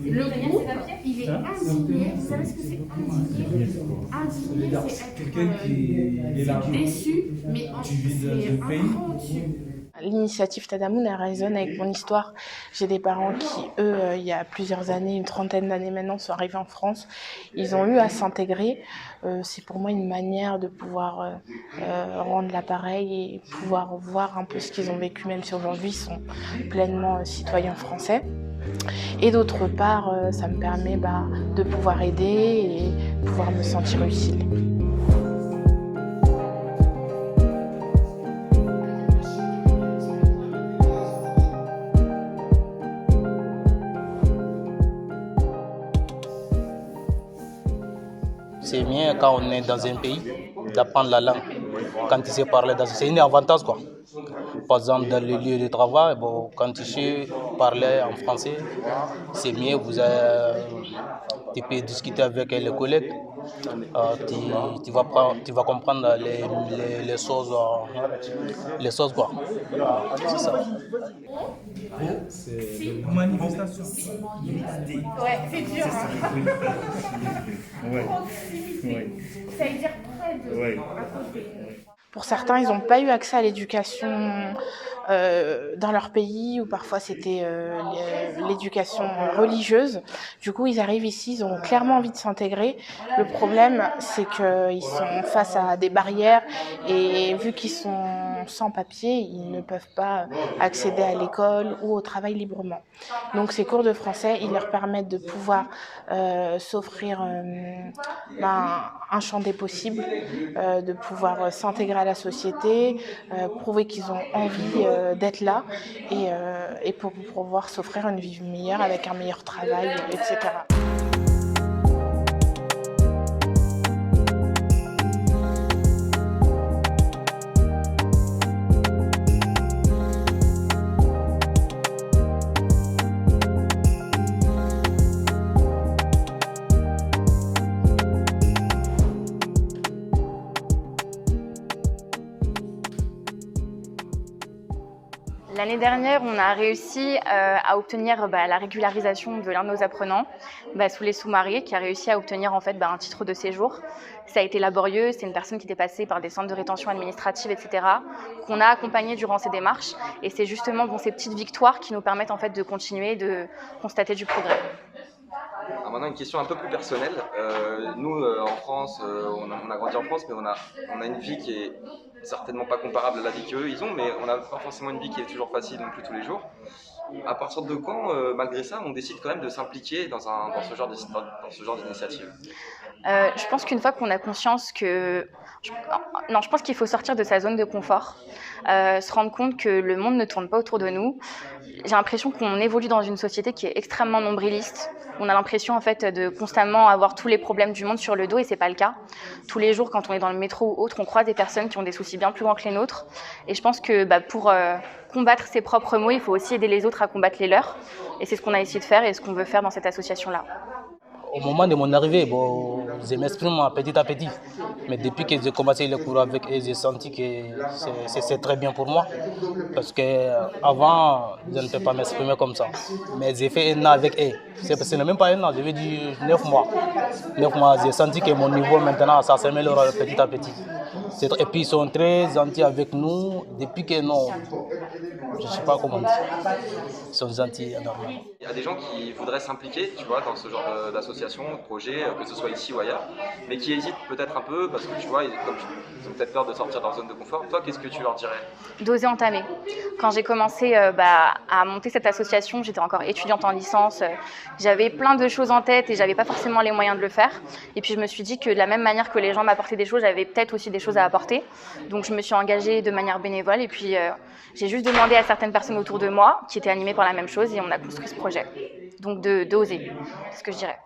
Le groupe, il est indigné. Vous savez ce que c'est indigné? Indigné, c'est être déçu, mais c'est un cran au-dessus. L'initiative Tadamoun, elle résonne avec mon histoire. J'ai des parents qui, eux, il y a plusieurs années, une trentaine d'années maintenant, sont arrivés en France. Ils ont eu à s'intégrer. C'est pour moi une manière de pouvoir rendre l'appareil et pouvoir voir un peu ce qu'ils ont vécu, même si aujourd'hui ils sont pleinement citoyens français. Et d'autre part, ça me permet de pouvoir aider et pouvoir me sentir utile. C'est mieux quand on est dans un pays d'apprendre la langue. Quand tu sais parler, c'est un avantage quoi. Par exemple, dans le lieu de travail, quand tu sais parler en français, c'est mieux. Tu peux discuter avec les collègues. Tu vas comprendre les choses quoi. C'est ça. C'est une manifestation. Ouais, c'est dur. Ouais. Ça veut dire près de. Ouais. À côté. Pour certains, ils n'ont pas eu accès à l'éducation dans leur pays, ou parfois c'était l'éducation religieuse. Du coup, ils arrivent ici, ils ont clairement envie de s'intégrer. Le problème, c'est qu'ils sont face à des barrières et vu qu'ils sont sans papier, ils ne peuvent pas accéder à l'école ou au travail librement. Donc ces cours de français, ils leur permettent de pouvoir s'offrir un champ des possibles, de pouvoir s'intégrer à la société, prouver qu'ils ont envie d'être là et pour pouvoir s'offrir une vie meilleure avec un meilleur travail, etc. L'année dernière, on a réussi à obtenir la régularisation de l'un de nos apprenants, Souley Soumaré, qui a réussi à obtenir en fait un titre de séjour. Ça a été laborieux, c'est une personne qui était passée par des centres de rétention administrative, etc., qu'on a accompagné durant ces démarches. Et c'est justement ces petites victoires qui nous permettent en fait de continuer de constater du progrès. Alors maintenant, une question un peu plus personnelle. Nous, en France, on a grandi en France, mais on a une vie qui est certainement pas comparable à la vie qu'eux ils ont, mais on n'a pas forcément une vie qui est toujours facile non plus tous les jours. À partir de quand, malgré ça, on décide quand même de s'impliquer dans ce genre d'initiative? Je pense qu'une fois qu'on a conscience que... je pense qu'il faut sortir de sa zone de confort, se rendre compte que le monde ne tourne pas autour de nous. J'ai l'impression qu'on évolue dans une société qui est extrêmement nombriliste. On a l'impression en fait de constamment avoir tous les problèmes du monde sur le dos et c'est pas le cas. Tous les jours, quand on est dans le métro ou autre, on croise des personnes qui ont des soucis bien plus grands que les nôtres. Et je pense que pour combattre ses propres maux, il faut aussi aider les autres à combattre les leurs. Et c'est ce qu'on a essayé de faire et ce qu'on veut faire dans cette association-là. Au moment de mon arrivée, je m'exprime petit à petit. Mais depuis que j'ai commencé les cours avec eux, j'ai senti que c'est très bien pour moi. Parce qu'avant, je ne peux pas m'exprimer comme ça. Mais j'ai fait un an avec eux. Ce n'est même pas un an, je veux dire 9 mois. 9 mois, j'ai senti que mon niveau maintenant, ça s'améliore petit à petit. Et puis ils sont très gentils avec nous. Depuis que non, je ne sais pas comment dire. Ils sont gentils énormément. Il y a des gens qui voudraient s'impliquer, tu vois, dans ce genre d'association, de projet, que ce soit ici ou ailleurs, mais qui hésitent peut-être un peu parce que tu vois, comme ils ont peut-être peur de sortir de leur zone de confort. Toi, qu'est-ce que tu leur dirais? D'oser entamer. Quand j'ai commencé à monter cette association, j'étais encore étudiante en licence. J'avais plein de choses en tête et j'avais pas forcément les moyens de le faire. Et puis je me suis dit que de la même manière que les gens m'apportaient des choses, j'avais peut-être aussi des choses à apporter. Donc je me suis engagée de manière bénévole et puis j'ai juste demandé à certaines personnes autour de moi qui étaient animées par la même chose et on a construit ce projet. Donc d'oser, c'est ce que je dirais.